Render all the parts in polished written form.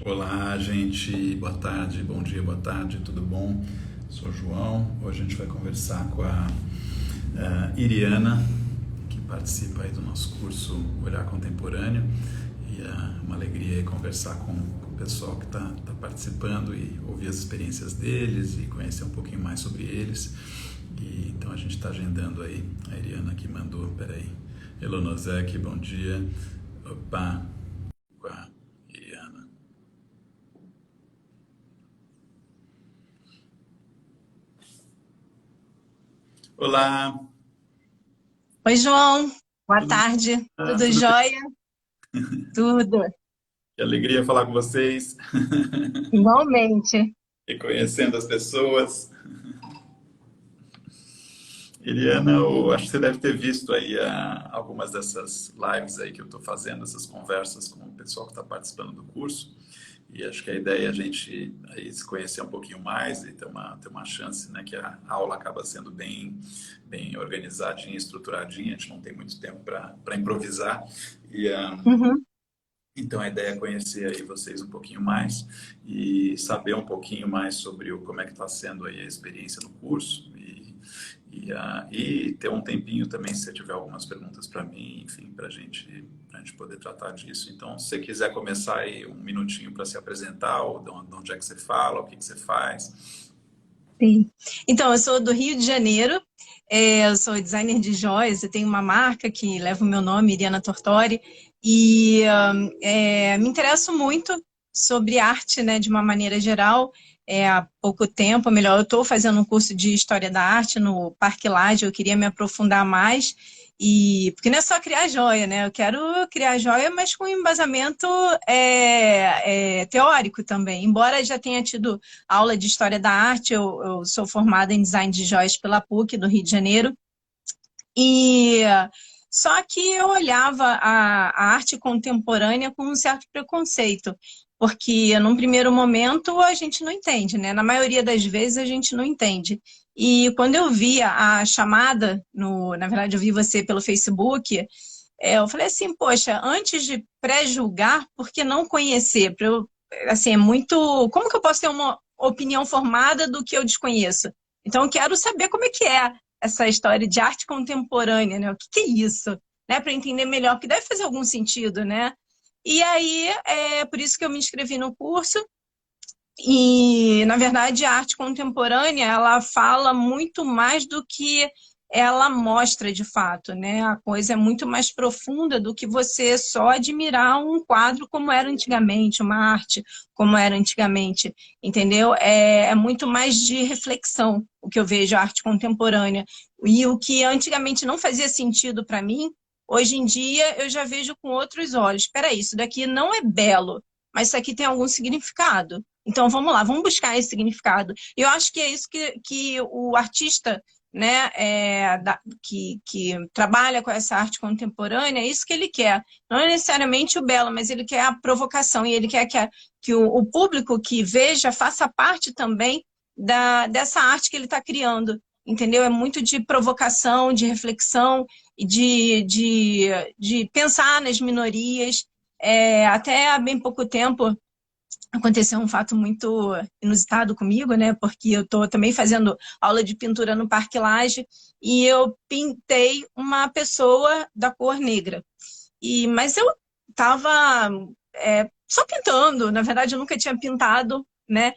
Olá, gente. Boa tarde, bom dia, boa tarde, tudo bom? Sou o João. Hoje a gente vai conversar com a Iriana, que participa aí do nosso curso Olhar Contemporâneo. E é uma alegria aí conversar com o pessoal que está participando e ouvir as experiências deles e conhecer um pouquinho mais sobre eles. E então a gente está agendando aí. A Iriana que mandou, peraí. Elonosec, bom dia. Opa, com a Iriana. Olá, Oi, João. Boa tudo, tarde. Tudo tudo bem? jóia? Tudo. Que alegria falar com vocês Igualmente. e conhecendo as pessoas. Eliana, eu acho que você deve ter visto aí algumas dessas lives aí que eu estou fazendo, essas conversas com o pessoal que está participando do curso. E acho que a ideia é a gente aí se conhecer um pouquinho mais e ter uma chance, né, que a aula acaba sendo bem organizadinha, estruturadinha, a gente não tem muito tempo para improvisar. E, Uhum. Então a ideia é conhecer aí vocês um pouquinho mais e saber um pouquinho mais sobre como é que está sendo aí a experiência no curso e ter um tempinho também se você tiver algumas perguntas para mim, enfim, para gente poder tratar disso. Então, se você quiser começar aí um minutinho para se apresentar, ou de onde é que você fala, o que que você faz. Sim. Então, eu sou do Rio de Janeiro. Eu sou designer de joias. Eu tenho uma marca que leva o meu nome, Iriana Tortori. E me interesso muito sobre arte, né, de uma maneira geral. Há pouco tempo, melhor, eu estou fazendo um curso de História da Arte no Parque Lage. Eu queria me aprofundar mais. Porque não é só criar joia, né? Eu quero criar joia, mas com embasamento teórico também. Embora já tenha tido aula de História da Arte, eu sou formada em Design de Joias pela PUC do Rio de Janeiro, e só que eu olhava a arte contemporânea com um certo preconceito, porque num primeiro momento a gente não entende, né? Na maioria das vezes a gente não entende. E quando eu via a chamada, na verdade eu vi você pelo Facebook, eu falei assim, poxa, antes de pré-julgar, por que não conhecer? Assim, é muito. Como que eu posso ter uma opinião formada do que eu desconheço? Então, eu quero saber como é que é essa história de arte contemporânea, né? O que é isso? Né? Para entender melhor, porque deve fazer algum sentido, né? E aí, é por isso que eu me inscrevi no curso. E, na verdade, a arte contemporânea, ela fala muito mais do que ela mostra de fato, né? A coisa é muito mais profunda do que você só admirar um quadro como era antigamente, uma arte como era antigamente, entendeu? É muito mais de reflexão o que eu vejo a arte contemporânea. E o que antigamente não fazia sentido para mim, hoje em dia eu já vejo com outros olhos. Espera aí, isso daqui não é belo, mas isso aqui tem algum significado. Então, vamos lá, vamos buscar esse significado. E eu acho que é isso que o artista, né, que trabalha com essa arte contemporânea, é isso que ele quer. Não é necessariamente o belo, mas ele quer a provocação, e ele quer que o público que veja faça parte também dessa arte que ele está criando. Entendeu? É muito de provocação, de reflexão, e de pensar nas minorias. Até há bem pouco tempo, aconteceu um fato muito inusitado comigo, né? Porque eu estou também fazendo aula de pintura no Parque Lage e eu pintei uma pessoa da cor negra. Mas eu estava só pintando, na verdade eu nunca tinha pintado, né?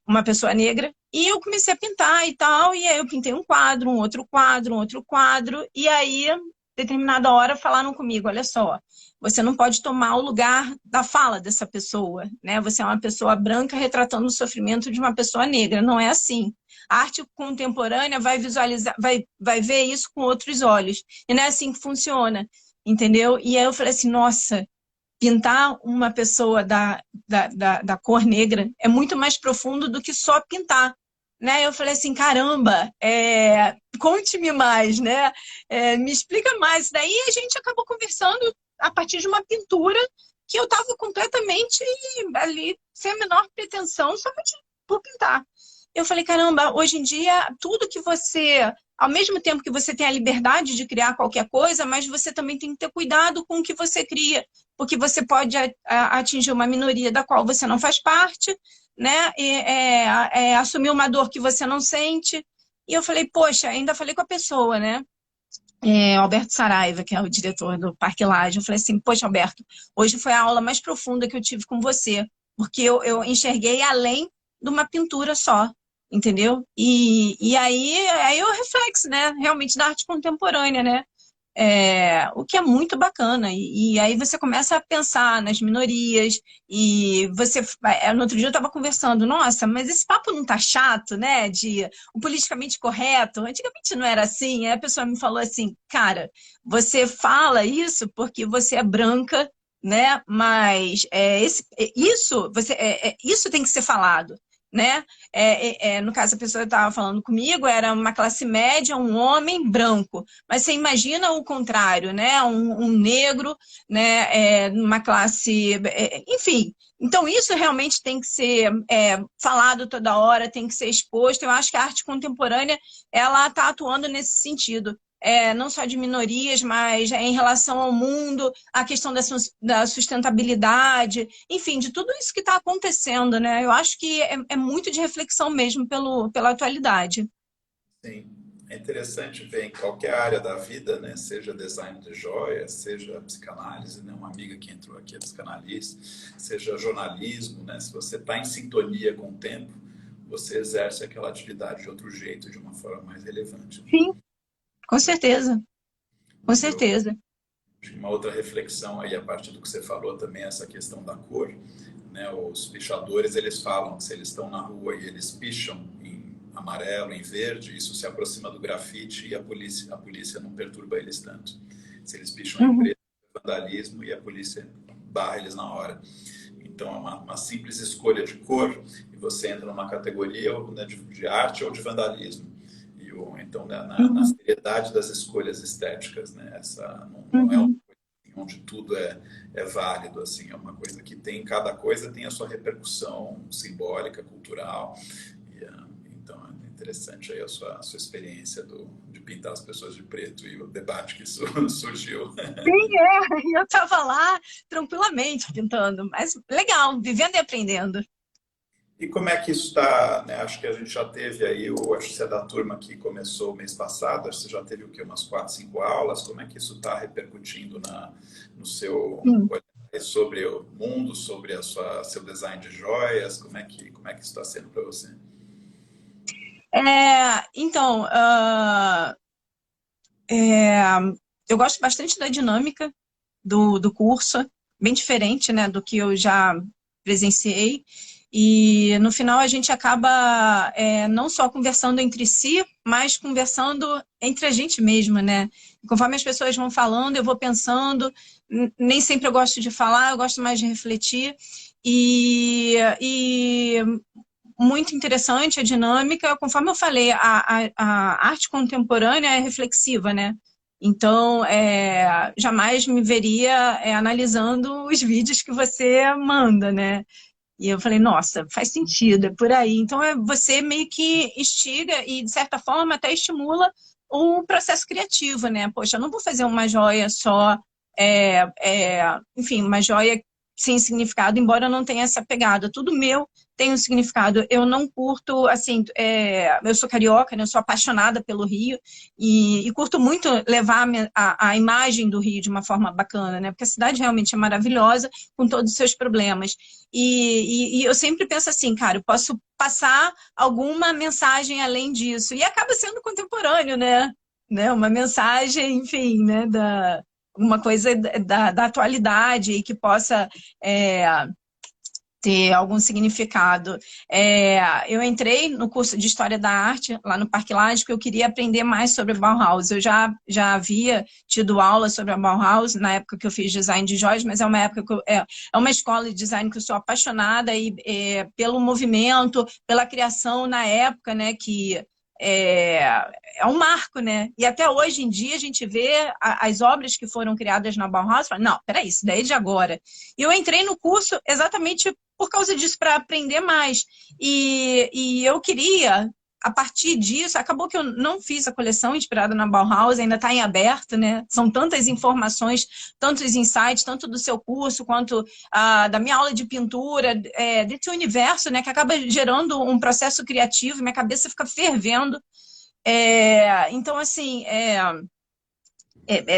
Uma pessoa negra. E eu comecei a pintar e tal, e aí eu pintei um quadro, um outro quadro, um outro quadro, e aí, determinada hora, falaram comigo, olha só, você não pode tomar o lugar da fala dessa pessoa, né? Você é uma pessoa branca retratando o sofrimento de uma pessoa negra, não é assim. A arte contemporânea vai visualizar, vai ver isso com outros olhos, e não é assim que funciona, entendeu? E aí eu falei assim, nossa, pintar uma pessoa da cor negra é muito mais profundo do que só pintar. Né? Eu falei assim, caramba, conte-me mais, né? Me explica mais. Daí a gente acabou conversando a partir de uma pintura que eu estava completamente ali, sem a menor pretensão, somente por pintar. Eu falei, caramba, hoje em dia, tudo que você ao mesmo tempo que você tem a liberdade de criar qualquer coisa, mas você também tem que ter cuidado com o que você cria, porque você pode atingir uma minoria da qual você não faz parte, né? Assumir uma dor que você não sente. E eu falei, poxa, ainda falei com a pessoa, né? Alberto Saraiva, que é o diretor do Parque Lage. Eu falei assim, poxa, Alberto, hoje foi a aula mais profunda que eu tive com você, porque eu enxerguei além de uma pintura só, entendeu? E aí o reflexo, né? Realmente da arte contemporânea, né? O que é muito bacana. E aí você começa a pensar nas minorias, e você. No outro dia eu estava conversando, nossa, mas esse papo não tá chato, né? De o politicamente correto. Antigamente não era assim. Aí a pessoa me falou assim, cara, você fala isso porque você é branca, né? Mas isso tem que ser falado. Né? No caso, a pessoa estava falando comigo, era uma classe média, um homem branco. Mas você imagina o contrário, né? Um negro, né? Numa classe. Enfim. Então, isso realmente tem que ser falado toda hora, tem que ser exposto. Eu acho que a arte contemporânea ela está atuando nesse sentido. Não só de minorias, mas em relação ao mundo, a questão da sustentabilidade, enfim, de tudo isso que está acontecendo, né? Eu acho que é muito de reflexão mesmo pela atualidade. Sim, é interessante ver em qualquer área da vida, né? Seja design de joias, seja psicanálise, né? Uma amiga que entrou aqui é psicanalista, seja jornalismo, né? Se você está em sintonia com o tempo, você exerce aquela atividade de outro jeito, de uma forma mais relevante. Sim, com certeza, com E eu certeza. acho que uma outra reflexão aí, a partir do que você falou também, essa questão da cor, né? Os pichadores, eles falam que se eles estão na rua e eles picham em amarelo, em verde, isso se aproxima do grafite e a polícia não perturba eles tanto. Se eles picham em Uhum, preto, é vandalismo e a polícia barra eles na hora. Então é uma simples escolha de cor e você entra numa categoria, né, de arte ou de vandalismo. Então, né, na uhum, seriedade das escolhas estéticas, né? Essa não é uma uhum. coisa onde tudo é válido, assim, é uma coisa que tem, cada coisa tem a sua repercussão simbólica, cultural. Então é interessante aí a sua experiência de pintar as pessoas de preto e o debate que isso surgiu. Sim, eu estava lá tranquilamente pintando, mas legal, vivendo e aprendendo. E como é que isso está, né? Acho que a gente já teve aí, acho que você é da turma que começou o mês passado, acho que você já teve o quê? Umas 4, 5 aulas, como é que isso está repercutindo no seu Hum. olhar sobre o mundo, sobre seu design de joias, como é que isso está sendo para você? Então, é, eu gosto bastante da dinâmica do curso, bem diferente, né, do que eu já presenciei. E no final a gente acaba não só conversando entre si, mas conversando entre a gente mesma, né? Conforme as pessoas vão falando, eu vou pensando. Nem sempre eu gosto de falar, eu gosto mais de refletir. E muito interessante a dinâmica. Conforme eu falei, a arte contemporânea é reflexiva, né? Então, jamais me veria analisando os vídeos que você manda, né? E eu falei, nossa, faz sentido, é por aí. Então, você meio que instiga e, de certa forma, até estimula o processo criativo, né? Poxa, eu não vou fazer uma joia só, enfim, uma joia sem significado, embora eu não tenha essa pegada. Tudo meu tem um significado. Eu não curto, assim, eu sou carioca, né? Eu sou apaixonada pelo Rio e curto muito levar a imagem do Rio de uma forma bacana, né? Porque a cidade realmente é maravilhosa, com todos os seus problemas. E eu sempre penso assim, cara, eu posso passar alguma mensagem além disso. E acaba sendo contemporâneo, né? Uma mensagem, enfim, né? Alguma coisa da atualidade e que possa ter algum significado. Eu entrei no curso de História da Arte, lá no Parque Lage, porque eu queria aprender mais sobre a Bauhaus. Eu já havia tido aula sobre a Bauhaus na época que eu fiz design de joias, mas é uma época é uma escola de design que eu sou apaixonada pelo movimento, pela criação na época, né, que é, é um marco, né? E até hoje em dia a gente vê as obras que foram criadas na Bauhaus e fala, não, peraí, isso daí é de agora. E eu entrei no curso exatamente por causa disso, para aprender mais. E eu queria a partir disso, acabou que eu não fiz a coleção inspirada na Bauhaus, ainda está em aberto, né? São tantas informações, tantos insights, tanto do seu curso quanto da minha aula de pintura, desse universo, né? Que acaba gerando um processo criativo, minha cabeça fica fervendo. Então, assim,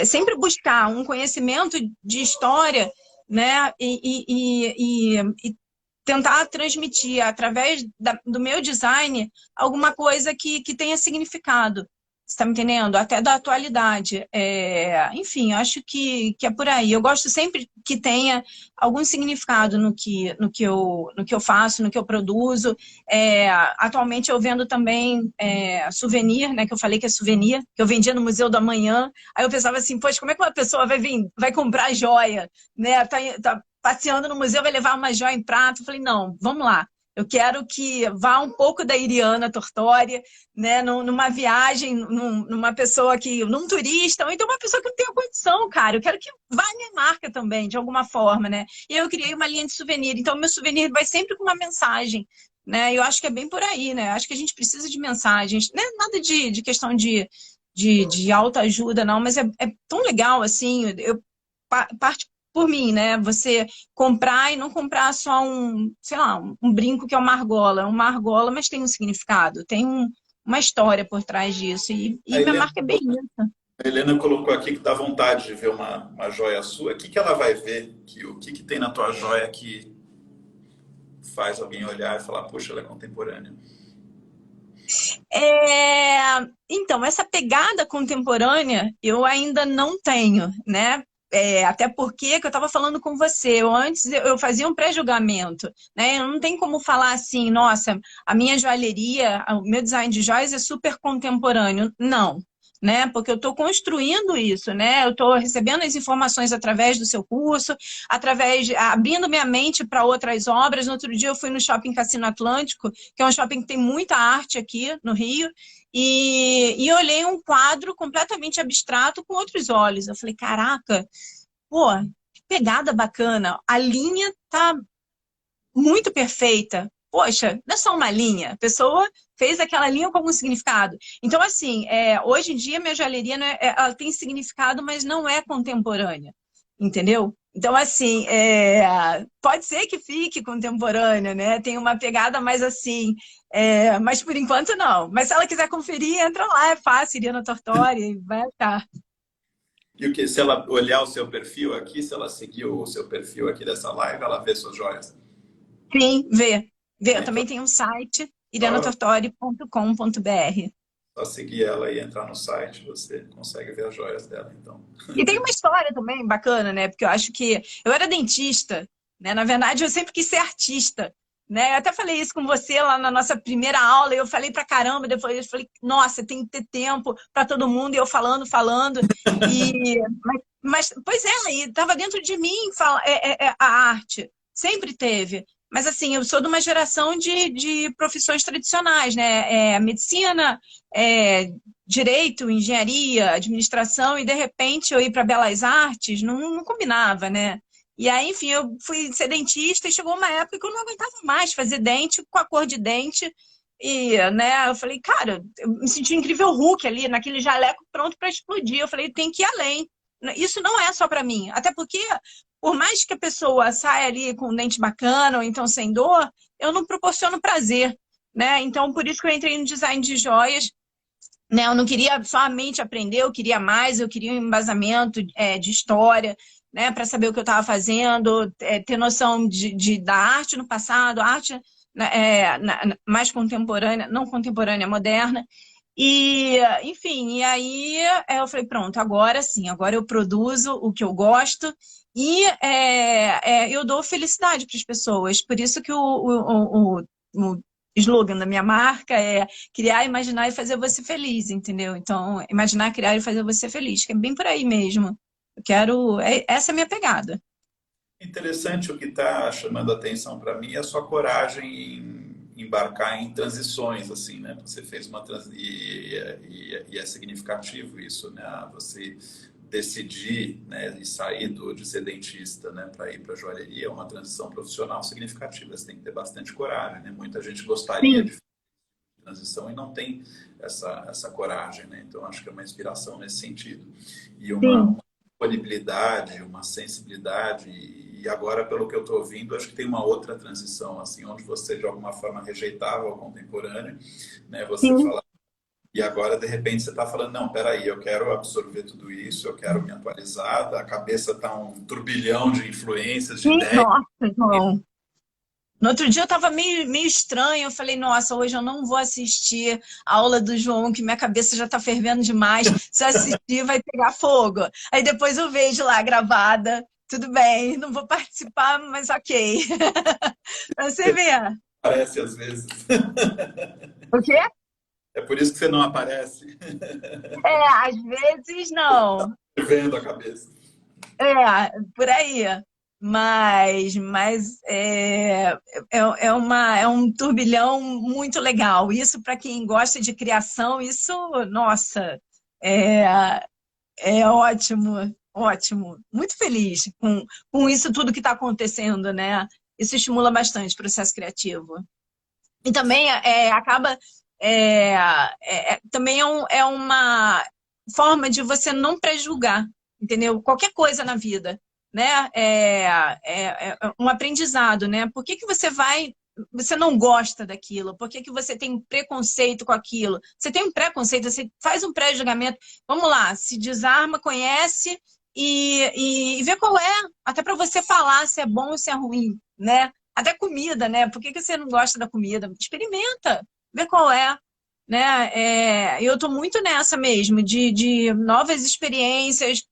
sempre buscar um conhecimento de história, né? E tentar transmitir através do meu design alguma coisa que tenha significado. Você está me entendendo? Até da atualidade. Enfim, acho que é por aí. Eu gosto sempre que tenha algum significado no que eu faço, no que eu produzo. Atualmente eu vendo também souvenir, né? Que eu falei que é souvenir, que eu vendia no Museu do Amanhã. Aí eu pensava assim, poxa, como é que uma pessoa vai comprar joia? Né? Tá passeando no museu, vai levar uma joia em prato. Eu falei, não, vamos lá. Eu quero que vá um pouco da Iriana Tortori, né, numa viagem, numa pessoa num turista, ou então uma pessoa que não tenha condição, cara. Eu quero que vá a minha marca também, de alguma forma, né? E eu criei uma linha de souvenir. Então, meu souvenir vai sempre com uma mensagem, né? Eu acho que é bem por aí, né? Acho que a gente precisa de mensagens. Não é nada de questão de autoajuda, não, mas é tão legal, assim, eu parte por mim, né? Você comprar e não comprar só sei lá, um brinco que é uma argola, mas tem um significado, tem uma história por trás disso. E A minha Helena, marca é bem isso. a Helena colocou aqui que dá vontade de ver uma joia sua. O que ela vai ver? O que tem na tua joia que faz alguém olhar e falar, puxa, ela é contemporânea? Então, essa pegada contemporânea eu ainda não tenho, né? Até porque que eu estava falando com você, antes eu fazia um pré-julgamento, né? Eu não tem como falar assim, nossa, a minha joalheria, o meu design de joias é super contemporâneo. Não, né? Porque eu estou construindo isso, né? Eu estou recebendo as informações através do seu curso, abrindo minha mente para outras obras. No outro dia eu fui no Shopping Cassino Atlântico, que é um shopping que tem muita arte aqui no Rio, e olhei um quadro completamente abstrato com outros olhos. Eu falei, caraca, pô, que pegada bacana. A linha tá muito perfeita. Poxa, não é só uma linha. A pessoa fez aquela linha com algum significado. Então, assim, hoje em dia minha joalheria ela tem significado, mas não é contemporânea. Entendeu? Então, assim, pode ser que fique contemporânea, né? Tem uma pegada mais assim, mas por enquanto não. Mas se ela quiser conferir, entra lá, é fácil, Iriana Tortori, e vai estar. E o que? Se ela olhar o seu perfil aqui, se ela seguir o seu perfil aqui dessa live, ela vê suas joias. Sim, vê. Vê. Eu Então, também tenho um site, só, irianatortori.com.br. só seguir ela e entrar no site, você consegue ver as joias dela, então. E tem uma história também bacana, né? Porque eu acho que eu era dentista, né? Na verdade, eu sempre quis ser artista, né? Eu até falei isso com você lá na nossa primeira aula, e eu falei pra caramba, depois eu falei, nossa, tem que ter tempo para todo mundo, e eu falando, e pois e estava dentro de mim a arte, sempre teve. Mas assim, eu sou de uma geração de profissões tradicionais, né? Medicina, é, direito, engenharia, administração, e de repente eu ir para belas artes, não combinava, né? E aí, enfim, eu fui ser dentista e chegou uma época que eu não aguentava mais fazer dente com a cor de dente. E, né, eu falei, cara, eu me senti um incrível Hulk ali, naquele jaleco pronto para explodir. Eu falei, tem que ir além. Isso não é só para mim. Até porque, por mais que a pessoa saia ali com um dente bacana ou então sem dor, eu não proporciono prazer, né? Então, por isso que eu entrei no design de joias, né? Eu não queria somente aprender, eu queria mais, eu queria um embasamento de história, né? Para saber o que eu estava fazendo, ter noção da arte no passado, arte né, mais contemporânea, não contemporânea, moderna. E, enfim, e aí eu falei, pronto, agora sim, agora eu produzo o que eu gosto e eu dou felicidade para as pessoas. Por isso que o slogan da minha marca é criar, imaginar e fazer você feliz, entendeu? Então, imaginar, criar e fazer você feliz, que é bem por aí mesmo. Eu quero, essa é a minha pegada. Interessante o que está chamando a atenção para mim é a sua coragem em embarcar em transições, assim, né? Você fez uma e é significativo isso, né? Você decidir, né, e sair de ser dentista, né, para ir para a joalheria é uma transição profissional significativa. Você tem que ter bastante coragem, né? Muita gente gostaria Sim. de transição e não tem essa coragem, né? Então, acho que é uma inspiração nesse sentido. E uma Sim, disponibilidade, uma sensibilidade, e agora, pelo que eu estou ouvindo, acho que tem uma outra transição, assim, onde você, de alguma forma, rejeitava o contemporâneo, né? Você sim, fala, e agora, de repente, você está falando, não, peraí, eu quero absorver tudo isso, eu quero me atualizar, a cabeça está um turbilhão de influências, de sim, ideias, nossa, João. No outro dia eu estava meio estranho, eu falei, nossa, hoje eu não vou assistir a aula do João, que minha cabeça já está fervendo demais. Se eu assistir, vai pegar fogo. Aí depois eu vejo lá gravada, tudo bem, não vou participar, mas ok. Pra você ver. aparece às vezes. O quê? É por isso que você não aparece, É, às vezes não. vendo a cabeça. É, por aí. Mas é um turbilhão muito legal. Isso para quem gosta de criação, isso, nossa, é, é ótimo, ótimo. Muito feliz com isso tudo que está acontecendo, né? Isso estimula bastante o processo criativo. E também acaba. Também é uma forma de você não prejulgar, entendeu? Qualquer coisa na vida, né? Um aprendizado, né? Por que que você vai. Você não gosta daquilo? Por que que você tem preconceito com aquilo? Você tem um preconceito, você faz um pré-julgamento. Vamos lá, se desarma, conhece e vê qual é. Até para você falar se é bom ou se é ruim, né? Até comida, né? Por que que você não gosta da comida? Experimenta, vê qual é. Né? Eu estou muito nessa mesmo, de novas experiências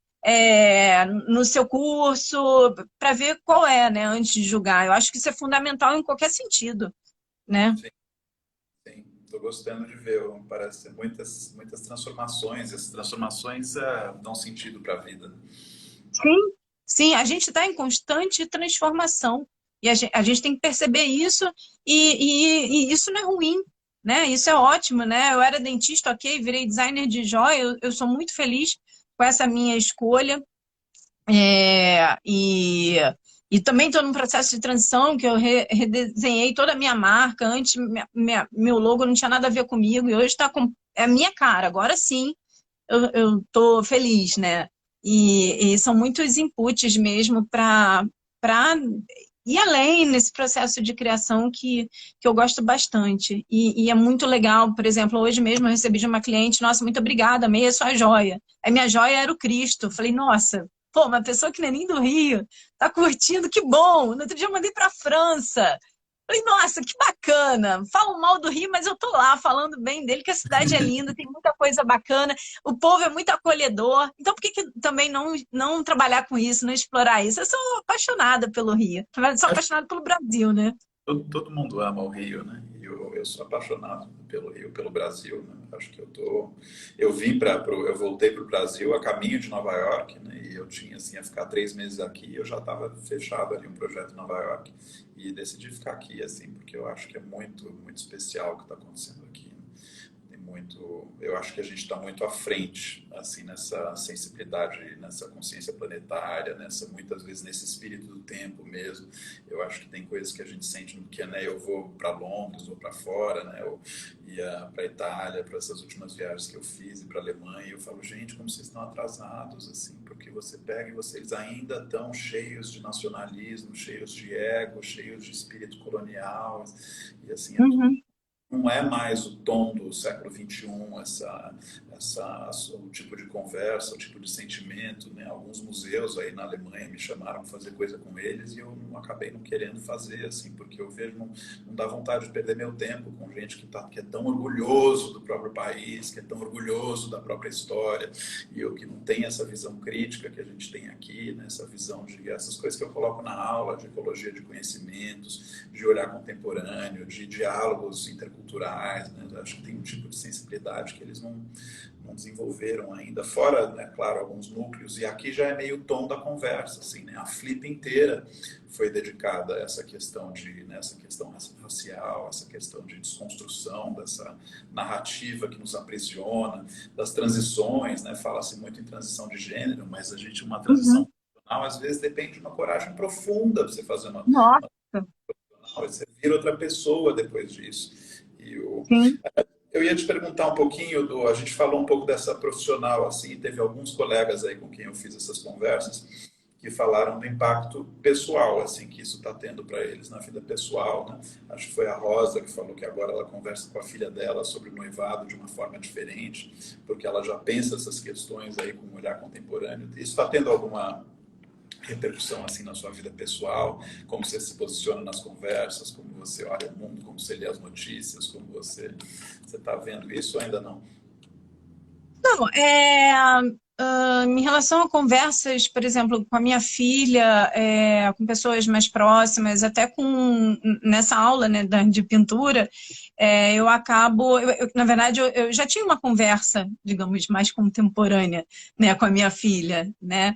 no seu curso, para ver qual é, né, antes de julgar. Eu acho que isso é fundamental em qualquer sentido, né? Sim, sim. Estou gostando de ver. Parece ser muitas transformações. Essas transformações dão sentido para a vida. Sim, sim, a gente está em constante transformação. E a gente tem que perceber isso, e isso não é ruim, né? Isso é ótimo, né? Eu era dentista, ok, virei designer de joia, eu sou muito feliz com essa minha escolha. É, e também estou num processo de transição que eu redesenhei toda a minha marca. Antes, meu logo não tinha nada a ver comigo, e hoje está com é a minha cara. Agora sim, eu tô feliz, né? E são muitos inputs mesmo para ir além nesse processo de criação que eu gosto bastante. E é muito legal, por exemplo, hoje mesmo eu recebi de uma cliente, nossa, muito obrigada, amei a sua joia. Aí minha joia era o Cristo. Falei, nossa, pô, uma pessoa que não é nem do Rio, tá curtindo, que bom. No outro dia eu mandei para a França. Falei, nossa, que bacana. Falo mal do Rio, mas eu tô lá falando bem dele, que a cidade é linda, tem muita coisa bacana, o povo é muito acolhedor. Então, por que que também não trabalhar com isso, não explorar isso? Eu sou apaixonada pelo Rio. Sou Acho apaixonada pelo Brasil, né? todo mundo ama o Rio, né? E eu sou apaixonado pelo Rio, pelo Brasil, né? Acho que eu voltei para o Brasil a caminho de Nova York, né? E eu tinha assim, ia ficar 3 meses aqui, e eu já estava fechado ali um projeto em Nova York e decidi ficar aqui, assim, porque eu acho que é muito especial o que está acontecendo aqui, né? Eu acho que a gente está muito à frente, assim, nessa sensibilidade, nessa consciência planetária, muitas vezes nesse espírito do tempo mesmo. Eu acho que tem coisas que a gente sente no que, né, eu vou para Londres ou para fora, né, eu ia para Itália, para essas últimas viagens que eu fiz, e para Alemanha, e eu falo, gente, como vocês estão atrasados, assim, porque você pega e vocês ainda estão cheios de nacionalismo, cheios de ego, cheios de espírito colonial, e assim, é tudo, Uhum, não é mais o tom do século XXI, o tipo de conversa, o tipo de sentimento, né? Alguns museus aí na Alemanha me chamaram para fazer coisa com eles e eu acabei não querendo fazer, assim, porque eu vejo, não dá vontade de perder meu tempo com gente que é tão orgulhoso do próprio país, que é tão orgulhoso da própria história, e eu que não tenho essa visão crítica que a gente tem aqui, né? Essa visão de essas coisas que eu coloco na aula, de ecologia de conhecimentos, de olhar contemporâneo, de diálogos interculturais, né? Eu acho que tem um tipo de sensibilidade que eles não desenvolveram ainda, fora, né, claro, alguns núcleos, e aqui já é meio o tom da conversa, assim, né? A Flip inteira foi dedicada a essa questão essa questão racial, essa questão de desconstrução dessa narrativa que nos aprisiona, das transições, né? Fala-se muito em transição de gênero, mas uma transição uhum. às vezes depende de uma coragem profunda para você fazer Nossa, você vira outra pessoa depois disso. Sim. Eu ia te perguntar um pouquinho a gente falou um pouco dessa profissional, assim, teve alguns colegas aí com quem eu fiz essas conversas que falaram do impacto pessoal, assim, que isso está tendo para eles na vida pessoal, né? Acho que foi a Rosa que falou que agora ela conversa com a filha dela sobre o noivado de uma forma diferente, porque ela já pensa essas questões aí com um olhar contemporâneo. Isso está tendo alguma repercussão assim na sua vida pessoal, como você se posiciona nas conversas, como você olha o mundo, como você lê as notícias, como você está vendo isso ou ainda não? Não, em relação a conversas, por exemplo, com a minha filha, com pessoas mais próximas, até nessa aula, né, de pintura, eu acabo, na verdade, eu já tinha uma conversa, digamos, mais contemporânea, né, com a minha filha, né?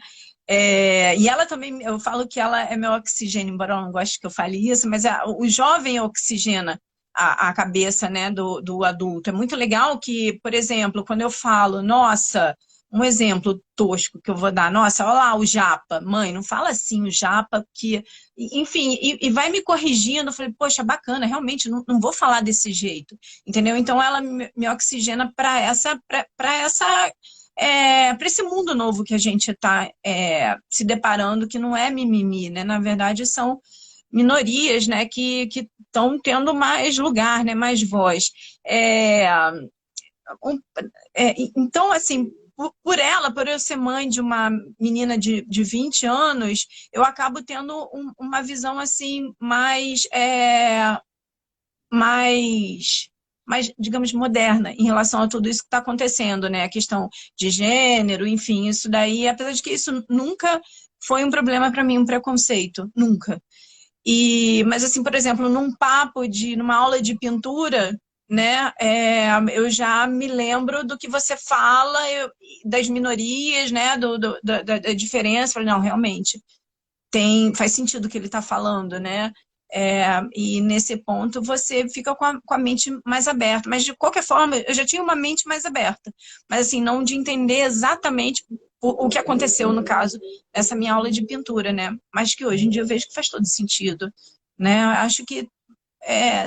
E ela também, eu falo que ela é meu oxigênio, embora eu não goste que eu fale isso, mas o jovem oxigena a cabeça, né, do adulto. É muito legal que, por exemplo, quando eu falo, nossa, um exemplo tosco que eu vou dar, nossa, olha lá o japa, mãe, não fala assim o japa, porque, enfim, e vai me corrigindo, eu falei, poxa, bacana, realmente, não vou falar desse jeito, entendeu? Então ela me oxigena para esse mundo novo que a gente está se deparando, que não é mimimi, né? Na verdade, são minorias, né, que estão tendo mais lugar, né, mais voz. Um, então, assim, por eu ser mãe de uma menina de 20 anos, eu acabo tendo uma visão assim mais, digamos, moderna em relação a tudo isso que está acontecendo, né? A questão de gênero, enfim, isso daí, apesar de que isso nunca foi um problema para mim, um preconceito, nunca. Mas assim, por exemplo, numa aula de pintura, né, eu já me lembro do que você fala, das minorias, né, da diferença. Falei, não, realmente, faz sentido o que ele está falando, né? E nesse ponto você fica com a mente mais aberta. Mas de qualquer forma, eu já tinha uma mente mais aberta. Mas assim, não de entender exatamente o que aconteceu, no caso, nessa minha aula de pintura, né? Mas que hoje em dia eu vejo que faz todo sentido, né? Acho que,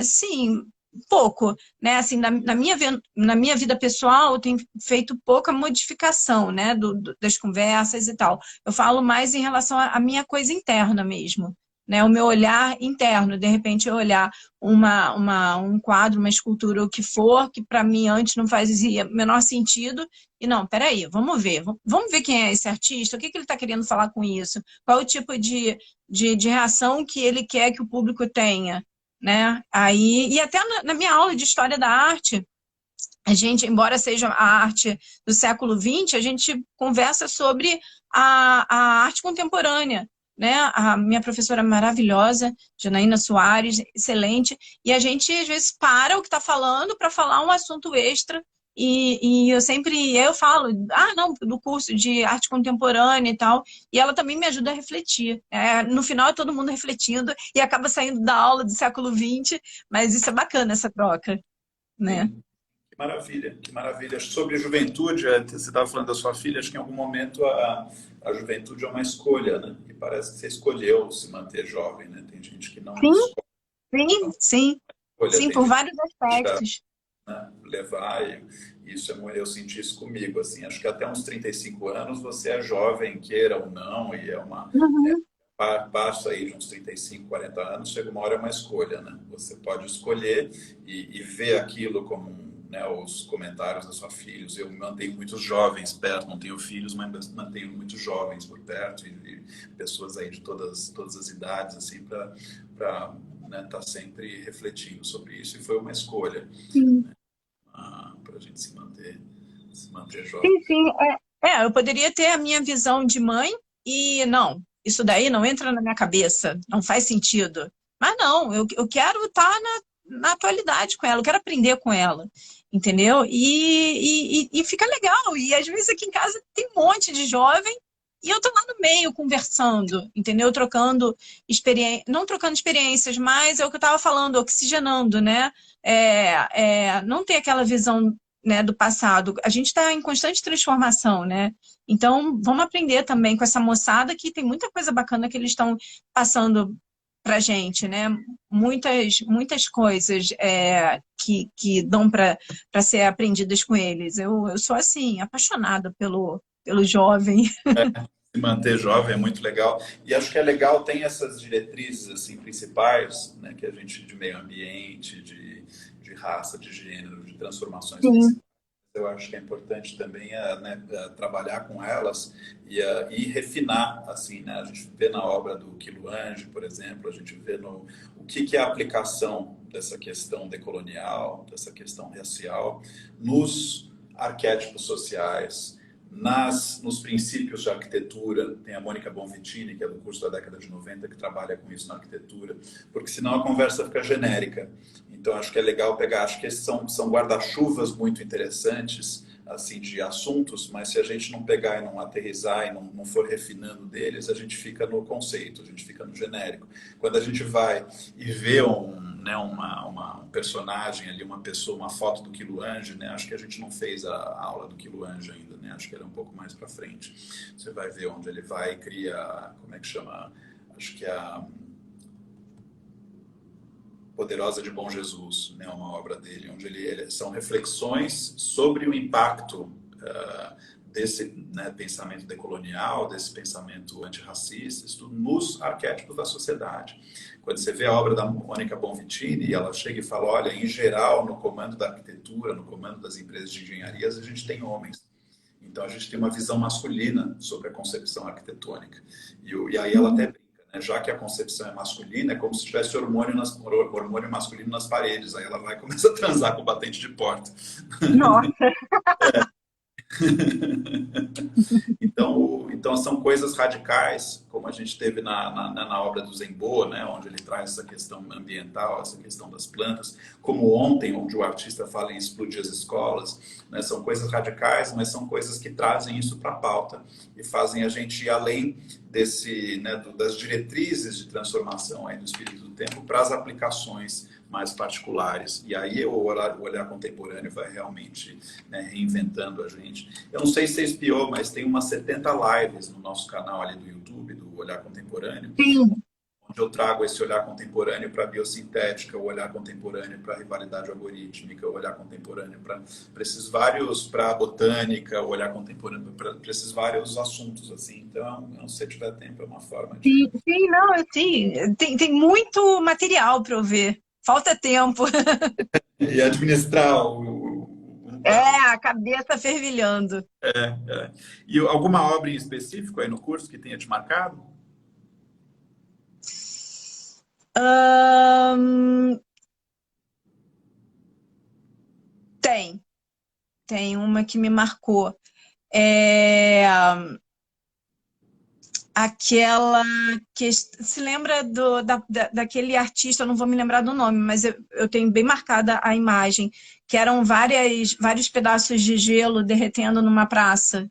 sim, pouco, né? Assim, na minha vida pessoal, eu tenho feito pouca modificação, né? Das conversas e tal. Eu falo mais em relação à minha coisa interna mesmo, né? O meu olhar interno. De repente, eu olhar um quadro, uma escultura, o que for, que para mim antes não fazia menor sentido. E não, peraí, vamos ver quem é esse artista, o que ele está querendo falar com isso, qual é o tipo de reação que ele quer que o público tenha, né? E até na minha aula de História da Arte, a gente, embora seja a arte do século XX, a gente conversa sobre a arte contemporânea, né? A minha professora maravilhosa, Janaína Soares, excelente, e a gente às vezes para o que está falando para falar um assunto extra. Eu falo, não, do curso de arte contemporânea e tal, e ela também me ajuda a refletir. No final é todo mundo refletindo e acaba saindo da aula do século XX, mas isso é bacana, essa troca, né? Sim. Que maravilha, que maravilha. Sobre juventude, você estava falando da sua filha, acho que em algum momento a juventude é uma escolha, né? E parece que você escolheu se manter jovem, né? Tem gente que não Sim, escolhe, sim, sim, escolha sim, tem por que vários deixar, aspectos. né, levar, e isso eu senti isso comigo, assim, acho que até uns 35 anos você é jovem, queira ou não, e Uhum. passa aí de uns 35, 40 anos, chega uma hora é uma escolha, né? Você pode escolher e ver aquilo como né, os comentários da sua filha. Eu mantenho muitos jovens perto, não tenho filhos, mas mantenho muitos jovens por perto e pessoas aí de todas as idades, assim, para né, tá sempre refletindo sobre isso. E foi uma escolha Sim, para a gente se manter jovem. sim, sim. Eu poderia ter a minha visão de mãe e não, isso daí não entra na minha cabeça, não faz sentido. Mas não, eu quero estar na atualidade com ela, eu quero aprender com ela, entendeu? E fica legal. E às vezes aqui em casa tem um monte de jovem e eu tô lá no meio conversando, entendeu? Trocando experiências, não trocando experiências, mas é o que eu estava falando, oxigenando, né? Não ter aquela visão, né, do passado. A gente está em constante transformação, né? Então, vamos aprender também com essa moçada que tem muita coisa bacana que eles estão passando para gente, né? Muitas coisas que dão para ser aprendidas com eles. Eu sou assim, apaixonada pelo jovem. Se manter jovem é muito legal. E acho que é legal, tem essas diretrizes assim, principais, né, que a gente de meio ambiente, de raça, de gênero, de transformações Sim. principais. Eu acho que é importante também né, trabalhar com elas e refinar, assim, né? A gente vê na obra do Quiluange, por exemplo, a gente vê no o que é a aplicação dessa questão decolonial, dessa questão racial, nos arquétipos sociais, nos princípios de arquitetura. Tem a Mônica Bonvitini, que é do curso da década de 90, que trabalha com isso na arquitetura, porque senão a conversa fica genérica. Então, acho que é legal pegar, acho que esses são guarda-chuvas muito interessantes, assim, de assuntos, mas se a gente não pegar e não aterrizar e não for refinando deles, a gente fica no conceito, a gente fica no genérico. Quando a gente vai e vê um personagem ali, uma pessoa, uma foto do Quiluange, né? Acho que a gente não fez a aula do Quiluange ainda, né? Acho que era um pouco mais para frente. Você vai ver onde ele vai e cria, como é que chama? Acho que é a Poderosa de Bom Jesus, né, uma obra dele, onde são reflexões sobre o impacto desse, né, pensamento decolonial, desse pensamento antirracista, isso tudo nos arquétipos da sociedade. Quando você vê a obra da Mônica Bonvitini, ela chega e fala, olha, em geral, no comando da arquitetura, no comando das empresas de engenharias, a gente tem homens. Então, a gente tem uma visão masculina sobre a concepção arquitetônica. E aí ela até já que a concepção é masculina, é como se tivesse hormônio masculino nas paredes. Aí ela vai e começa a transar com o batente de porta. Nossa. Então são coisas radicais, como a gente teve na obra do Zembo, né, onde ele traz essa questão ambiental, essa questão das plantas, como ontem, onde o artista fala em explodir as escolas, né, são coisas radicais, mas são coisas que trazem isso para a pauta e fazem a gente ir além né, das diretrizes de transformação aí do espírito do tempo para as aplicações mais particulares. E aí o olhar contemporâneo vai realmente, né, reinventando a gente. Eu não sei se você espiou, mas tem umas 70 lives no nosso canal ali do YouTube, do Olhar Contemporâneo, Sim. onde eu trago esse olhar contemporâneo para a biosintética, o olhar contemporâneo para a rivalidade algorítmica, o olhar contemporâneo para esses vários, para a botânica, o olhar contemporâneo para esses vários assuntos, assim. Então, se você tiver tempo, é uma forma de... Sim, não, sim. Tem muito material para eu ver. Falta tempo. E administrar A cabeça fervilhando. E alguma obra em específico aí no curso que tenha te marcado? Ahn, tem uma que me marcou. É aquela que se lembra daquele artista, eu não vou me lembrar do nome, mas eu tenho bem marcada a imagem, que eram vários pedaços de gelo derretendo numa praça.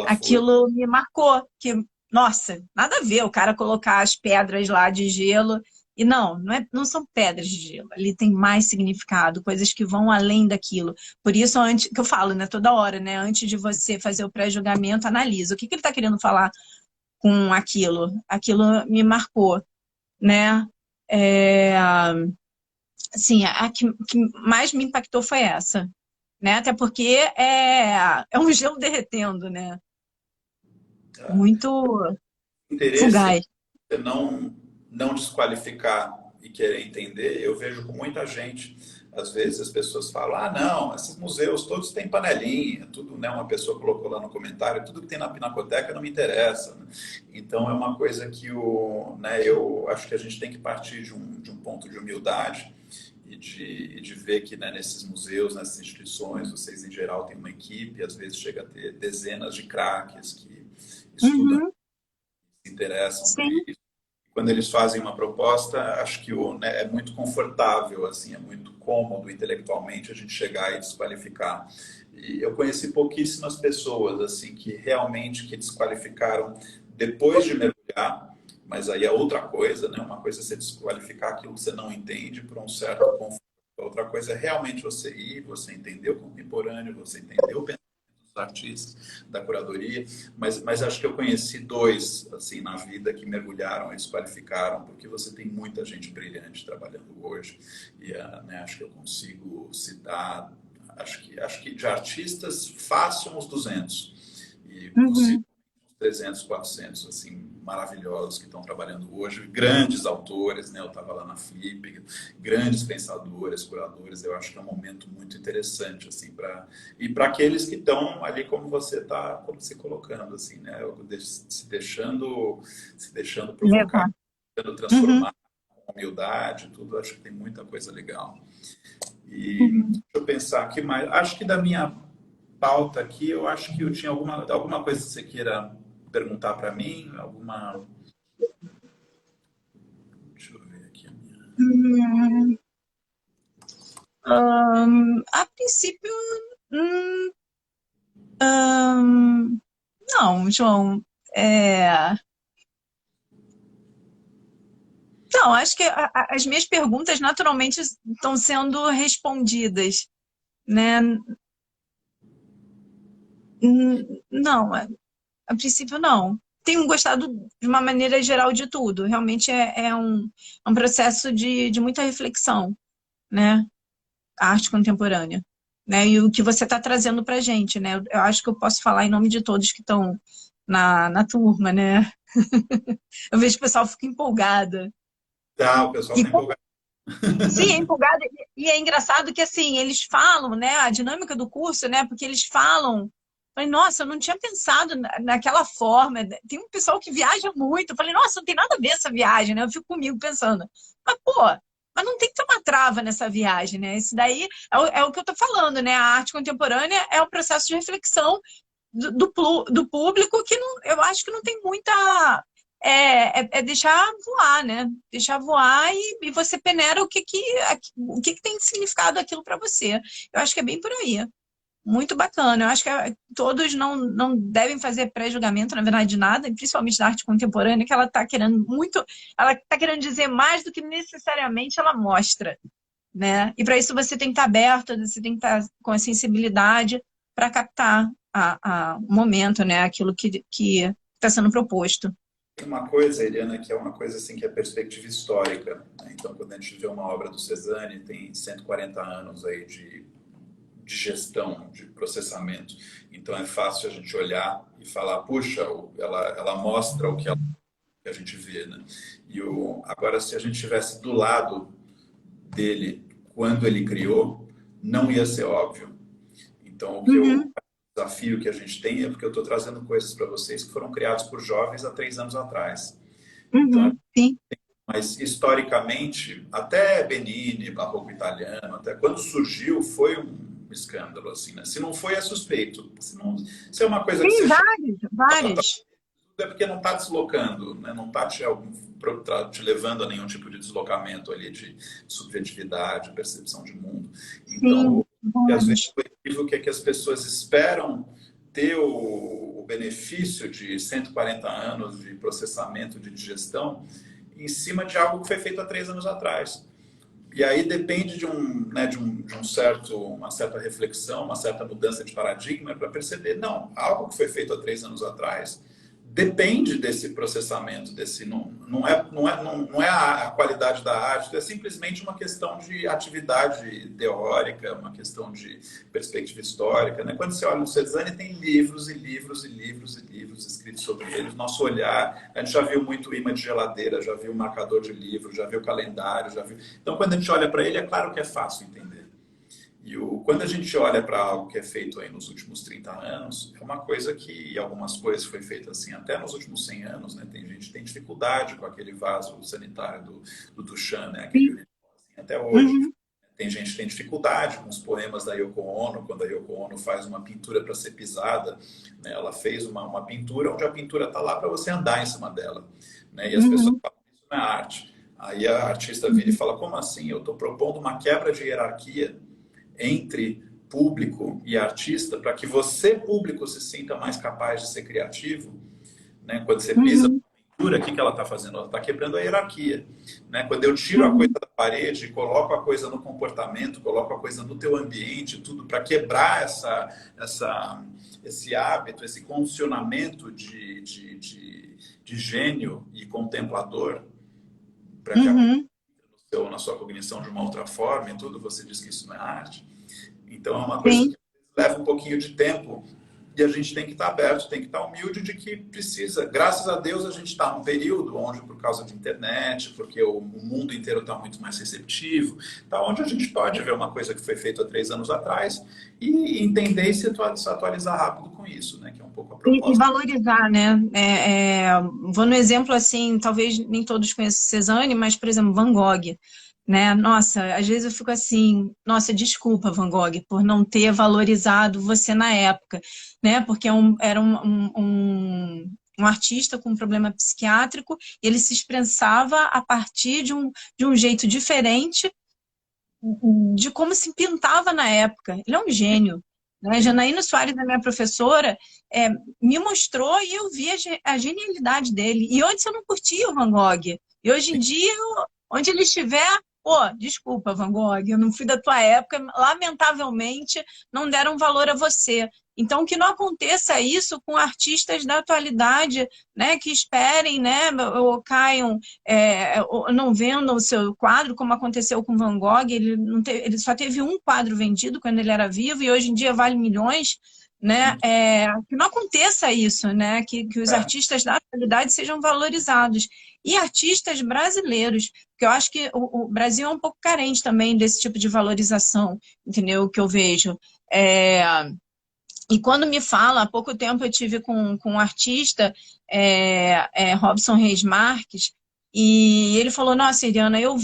Aquilo me marcou, que, nossa, nada a ver o cara colocar as pedras lá de gelo. E não são pedras de gelo. Ali tem mais significado, coisas que vão além daquilo. Por isso, antes que eu falo, né, toda hora, né, antes de você fazer o pré-julgamento, analisa o que ele está querendo falar com aquilo. Aquilo me marcou, né? Assim, a que mais me impactou foi essa, né? Até porque é um gelo derretendo, né? Muito Interesse fugaz. em não desqualificar e querer entender, eu vejo com muita gente. Às vezes as pessoas falam, não, esses museus todos têm panelinha, tudo, né? Uma pessoa colocou lá no comentário, tudo que tem na Pinacoteca não me interessa, né? Então é uma coisa que né, eu acho que a gente tem que partir de um ponto de humildade e de ver que, né, nesses museus, nessas instituições, vocês em geral têm uma equipe, às vezes chega a ter dezenas de craques que estudam, Uhum, se interessam por sim. isso. Quando eles fazem uma proposta, acho que né, é muito confortável, assim, é muito cômodo intelectualmente a gente chegar e desqualificar. E eu conheci pouquíssimas pessoas assim que realmente que desqualificaram depois de mergulhar, mas aí é outra coisa, né? Uma coisa é você desqualificar aquilo que você não entende por um certo conforto. Outra coisa é realmente você ir, você entender o contemporâneo, você entender o pensamento artistas, da curadoria, mas acho que eu conheci dois, assim, na vida que mergulharam e se qualificaram, porque você tem muita gente brilhante trabalhando hoje, e né, acho que eu consigo citar, acho que de artistas, fácil uns 200, e Uhum. 300, 400, assim, maravilhosos que estão trabalhando hoje, grandes autores, né? Eu estava lá na Flip, grandes pensadores, curadores, eu acho que é um momento muito interessante, assim, e para aqueles que estão ali como você está se colocando, assim, né? Se deixando provocar, Legal. tentando Uhum. transformar com humildade, tudo, acho que tem muita coisa legal. E Uhum. deixa eu pensar aqui mais, acho que da minha pauta aqui, eu acho que eu tinha alguma coisa que você queira perguntar para mim, alguma. Deixa eu ver aqui a minha. Hum, a princípio, hum, não, João. É, não, acho que as minhas perguntas naturalmente estão sendo respondidas, né? Não, a princípio não. Tenho gostado de uma maneira geral de tudo. Realmente é um processo de muita reflexão, né? A arte contemporânea, né? E o que você está trazendo para a gente, né? Eu acho que eu posso falar em nome de todos que estão na turma, né? Eu vejo que o pessoal fica empolgada. Ah, o pessoal E está empolgado. sim, é empolgada. E é engraçado que, assim, eles falam, né? A dinâmica do curso, né? Porque eles falam. Falei, nossa, eu não tinha pensado naquela forma. Tem um pessoal que viaja muito. Eu falei, nossa, não tem nada a ver essa viagem, né? Eu fico comigo pensando. Mas, pô, mas não tem que ter uma trava nessa viagem, né? Isso daí é o que eu tô falando, né? A arte contemporânea é um processo de reflexão do público que não, eu acho que não tem muita. É deixar voar, né? Deixar voar e você peneira o que tem significado aquilo para você. Eu acho que é bem por aí. Muito bacana. Eu acho que todos não devem fazer pré-julgamento, na verdade, de nada, e principalmente da arte contemporânea, que ela está querendo muito, ela está querendo dizer mais do que necessariamente ela mostra, né? E para isso você tem que estar aberto, você tem que estar com a sensibilidade para captar o momento, né? Aquilo que está sendo proposto. Tem uma coisa, Eliana, que é uma coisa assim que é perspectiva histórica, né? Então, quando a gente vê uma obra do Cezanne, tem 140 anos aí de gestão, de processamento. Então, é fácil a gente olhar e falar, puxa, ela mostra o que que a gente vê, né? Agora, se a gente estivesse do lado dele quando ele criou, não ia ser óbvio. Então, Uhum, o desafio que a gente tem é porque eu estou trazendo coisas para vocês que foram criadas por jovens há 3 anos atrás. Então, uhum, sim. mas historicamente, até Benini, Barroco italiano, até quando surgiu, foi um escândalo, assim, né? Se não foi, é suspeito. Se é uma coisa que Tem você chama, vários, vários. é porque não está deslocando, né? Não está te levando a nenhum tipo de deslocamento ali de subjetividade, percepção de mundo. Então, Sim, e às vezes vários. o equívoco é que as pessoas esperam ter o benefício de 140 anos de processamento, de digestão, em cima de algo que foi feito há 3 anos atrás. E aí depende uma certa reflexão, uma certa mudança de paradigma para perceber, não, algo que foi feito há 3 anos atrás depende desse processamento, não é a qualidade da arte, é simplesmente uma questão de atividade teórica, uma questão de perspectiva histórica. Né? Quando você olha no Cezanne, tem livros e livros e livros e livros escritos sobre ele. Nosso olhar, a gente já viu muito imã de geladeira, já viu marcador de livro, já viu calendário, já viu... Então, quando a gente olha para ele, é claro que é fácil entender. Quando a gente olha para algo que é feito aí nos últimos 30 anos, é uma coisa que algumas coisas foi feita assim até nos últimos 100 anos, né? Tem gente que tem dificuldade com aquele vaso sanitário do Duchamp, né? Aquele Sim. assim, até hoje. Uhum, Tem gente que tem dificuldade com os poemas da Yoko Ono, quando a Yoko Ono faz uma pintura para ser pisada, né? Ela fez uma pintura onde a pintura está lá para você andar em cima dela, né? E as pessoas uhum, falam, isso não é arte. Aí a artista vira e fala, como assim? Eu estou propondo uma quebra de hierarquia entre público e artista para que você, público, se sinta mais capaz de ser criativo, né? Quando você pisa uhum. o que ela está fazendo? Ela está quebrando a hierarquia. Né? Quando eu tiro a coisa Uhum. da parede, coloco a coisa no comportamento, coloco a coisa no teu ambiente, tudo para quebrar esse hábito, esse condicionamento de gênio e contemplador, para que a Uhum. na sua cognição de uma outra forma e tudo, você diz que isso não é arte. Então é uma coisa Sim. que leva um pouquinho de tempo e a gente tem que estar aberto, tem que estar humilde de que precisa. Graças a Deus a gente está num período onde, por causa da internet, porque o mundo inteiro está muito mais receptivo, está onde a gente pode ver uma coisa que foi feita há 3 anos atrás e entender e se atualizar rápido com isso, né? Que é um pouco a E proposta. valorizar, né? Vou no exemplo assim, talvez nem todos conheçam Cezanne, mas, por exemplo, Van Gogh, né? Nossa, às vezes eu fico assim, nossa, desculpa, Van Gogh, por não ter valorizado você na época, né? Porque era um artista com um problema psiquiátrico, e ele se expressava a partir de um jeito diferente de como se pintava na época. Ele é um gênio. Né? Sim, Janaína Soares, a minha professora, me mostrou e eu vi a genialidade dele. E antes eu não curtia o Van Gogh. E hoje em sim. dia, onde ele estiver, pô, desculpa, Van Gogh, eu não fui da tua época, lamentavelmente não deram valor a você. Então, que não aconteça isso com artistas da atualidade, né, que esperem, né, ou caiam não vendam o seu quadro, como aconteceu com Van Gogh, ele só teve um quadro vendido quando ele era vivo e hoje em dia vale milhões, né? Sim. Que não aconteça isso, né? Que os É. artistas da atualidade sejam valorizados. E artistas brasileiros, porque eu acho que o Brasil é um pouco carente também desse tipo de valorização, entendeu? O que eu vejo. É, e quando me fala, há pouco tempo eu tive com um artista, Robson Reis Marques, e ele falou, nossa, Iriana, eu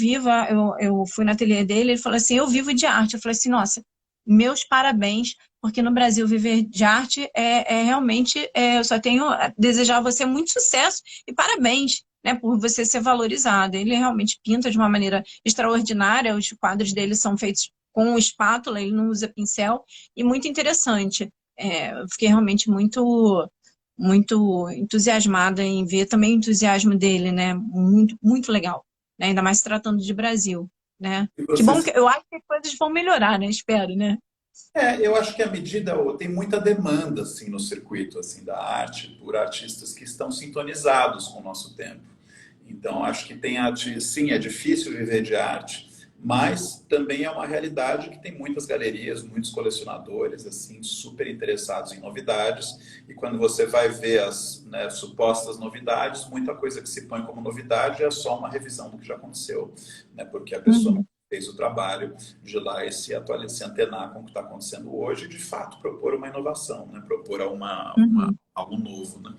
fui na ateliê dele, ele falou assim, eu vivo de arte. Eu falei assim, nossa, meus parabéns, porque no Brasil viver de arte realmente, eu só tenho a desejar a você muito sucesso e parabéns, né, por você ser valorizado. Ele realmente pinta de uma maneira extraordinária, os quadros dele são feitos com espátula, ele não usa pincel, e muito interessante. Eu fiquei realmente muito entusiasmada em ver também o entusiasmo dele, né? Muito, muito legal, né? Ainda mais se tratando de Brasil, né? E Que bom você que eu acho que as coisas vão melhorar, né? Espero, né? eu acho que a medida tem muita demanda assim no circuito assim da arte por artistas que estão sintonizados com o nosso tempo. Então acho que tem arte, sim, é difícil viver de arte, mas também é uma realidade que tem muitas galerias, muitos colecionadores assim super interessados em novidades e quando você vai ver as, né, supostas novidades, muita coisa que se põe como novidade é só uma revisão do que já aconteceu, né, porque a pessoa não Uhum, fez o trabalho de ir lá e se antenar com o que está acontecendo hoje e, de fato, propor uma inovação, né? Propor uhum, algo novo. Né?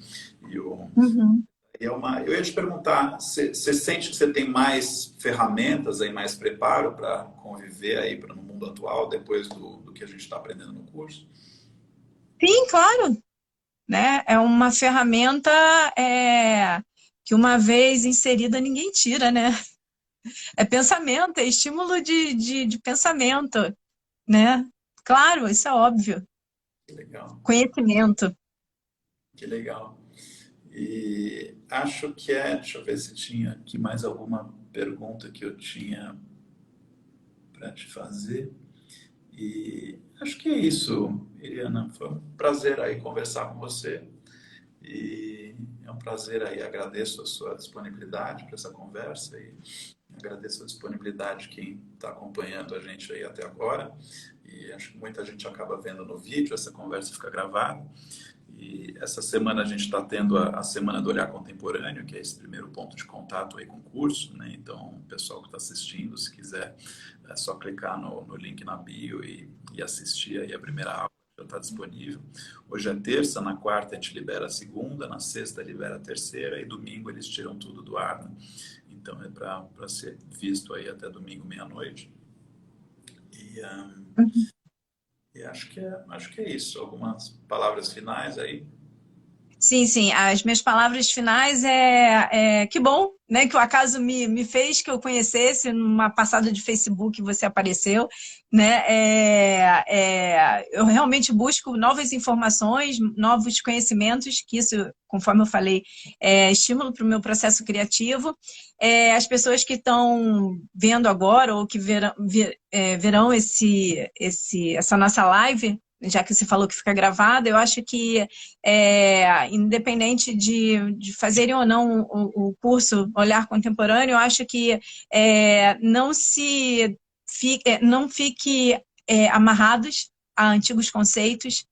E uhum. eu ia te perguntar, você sente que você tem mais ferramentas, aí, mais preparo para conviver aí no mundo atual, depois do que a gente está aprendendo no curso? Sim, claro, né? É uma ferramenta que uma vez inserida ninguém tira, né? É pensamento, é estímulo de pensamento, né? Claro, isso é óbvio. Que legal, Conhecimento. que legal. E acho que deixa eu ver se tinha aqui mais alguma pergunta que eu tinha para te fazer. E acho que é isso, Iriana. Foi um prazer aí conversar com você. E é um prazer aí. Agradeço a sua disponibilidade para essa conversa e agradeço a disponibilidade de quem está acompanhando a gente aí até agora. E acho que muita gente acaba vendo no vídeo, essa conversa fica gravada. E essa semana a gente está tendo a Semana do Olhar Contemporâneo, que é esse primeiro ponto de contato aí com o curso, né? Então, o pessoal que está assistindo, se quiser, é só clicar no link na bio e assistir aí a primeira aula, já está disponível. Hoje é terça, na quarta a gente libera a segunda, na sexta libera a terceira e domingo eles tiram tudo do ar, né? Então é para ser visto aí até domingo meia-noite. E, e acho que é isso. Algumas palavras finais aí. Sim, sim. As minhas palavras finais que bom, né, que o acaso me fez que eu conhecesse numa passada de Facebook você apareceu, né? Eu realmente busco novas informações, novos conhecimentos, que isso, conforme eu falei, é estímulo para o meu processo criativo. As pessoas que estão vendo agora ou que verão essa nossa live, já que você falou que fica gravada, eu acho que independente de fazerem ou não o curso Olhar Contemporâneo, eu acho que não fique amarrados a antigos conceitos,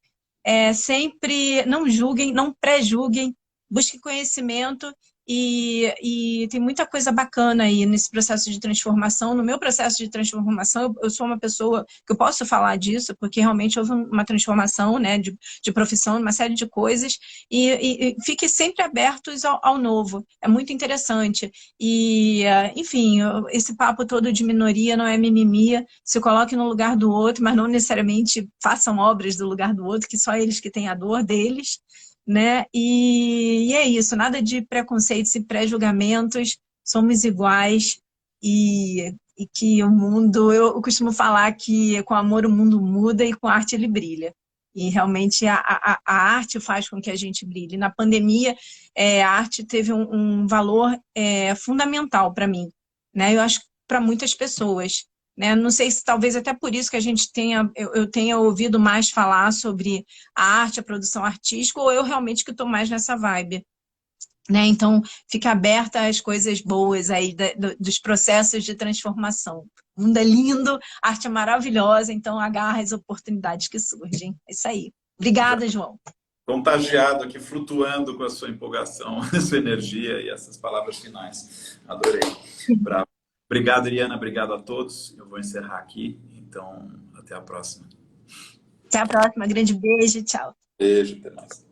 sempre não julguem, não pré-julguem, busquem conhecimento e tem muita coisa bacana aí nesse processo de transformação. No meu processo de transformação, eu sou uma pessoa que eu posso falar disso, porque realmente houve uma transformação, né, de profissão, uma série de coisas, e fique sempre abertos ao novo. É muito interessante. E, enfim, esse papo todo de minoria não é mimimi, se coloque no lugar do outro, mas não necessariamente façam obras do lugar do outro, que só eles que têm a dor deles, né? E é isso, nada de preconceitos e pré-julgamentos, somos iguais e que o mundo, eu costumo falar que com amor o mundo muda e com arte ele brilha. E realmente a arte faz com que a gente brilhe. Na pandemia, a arte teve um valor fundamental para mim, né? Eu acho para muitas pessoas. Né? Não sei se talvez até por isso que a gente eu tenha ouvido mais falar sobre a arte, a produção artística, ou eu realmente que estou mais nessa vibe. Né? Então, fica aberta às coisas boas aí dos processos de transformação. O mundo é lindo, a arte é maravilhosa, então agarra as oportunidades que surgem. É isso aí. Obrigada, João. Contagiado aqui, flutuando com a sua empolgação, a sua energia e essas palavras finais. Adorei. Bravo. Obrigado, Iriana. Obrigado a todos. Eu vou encerrar aqui. Então, até a próxima. Até a próxima. Grande beijo. Tchau. Beijo. Até mais.